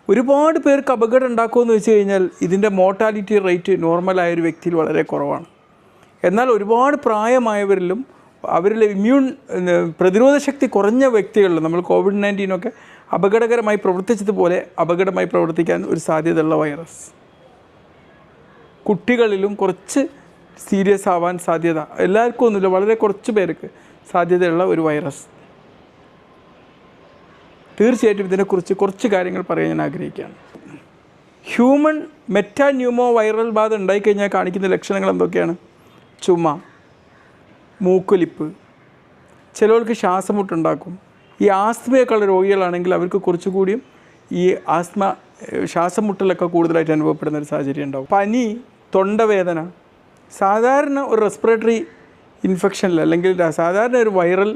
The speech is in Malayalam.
ഒരുപാട് പേർക്ക് അപകടം ഉണ്ടാക്കുമെന്ന് വെച്ച് കഴിഞ്ഞാൽ ഇതിൻ്റെ മോർട്ടാലിറ്റി റേറ്റ് നോർമലായ ഒരു വ്യക്തിയിൽ വളരെ കുറവാണ്. എന്നാൽ ഒരുപാട് പ്രായമായവരിലും അവരിലെ പ്രതിരോധ ശക്തി കുറഞ്ഞ വ്യക്തികളിലും നമ്മൾ COVID-19 അപകടകരമായി പ്രവർത്തിച്ചതുപോലെ അപകടമായി പ്രവർത്തിക്കാൻ ഒരു സാധ്യതയുള്ള വൈറസ് കുട്ടികളിലും കുറച്ച് സീരിയസ് ആവാൻ സാധ്യത, എല്ലാവർക്കും ഒന്നുമില്ല, വളരെ കുറച്ച് പേർക്ക് സാധ്യതയുള്ള ഒരു വൈറസ്. തീർച്ചയായിട്ടും ഇതിനെക്കുറിച്ച് കുറച്ച് കാര്യങ്ങൾ പറയാൻ ഞാൻ ആഗ്രഹിക്കുകയാണ്. ഹ്യൂമൻ മെറ്റാന്യൂമോ വൈറൽ ബാധ ഉണ്ടായിക്കഴിഞ്ഞാൽ കാണിക്കുന്ന ലക്ഷണങ്ങൾ എന്തൊക്കെയാണ്? ചുമ, മൂക്കൊലിപ്പ്, ചിലവർക്ക് ശ്വാസമുട്ടുണ്ടാക്കും. ഈ ആസ്മയൊക്കെയുള്ള രോഗികളാണെങ്കിൽ അവർക്ക് കുറച്ചുകൂടിയും ഈ ശ്വാസം മുട്ടലൊക്കെ കൂടുതലായിട്ട് അനുഭവപ്പെടുന്ന ഒരു സാഹചര്യം ഉണ്ടാവും. പനി, തൊണ്ടവേദന, സാധാരണ ഒരു റെസ്പിറേറ്ററി ഇൻഫെക്ഷനിൽ അല്ലെങ്കിൽ സാധാരണ ഒരു വൈറൽ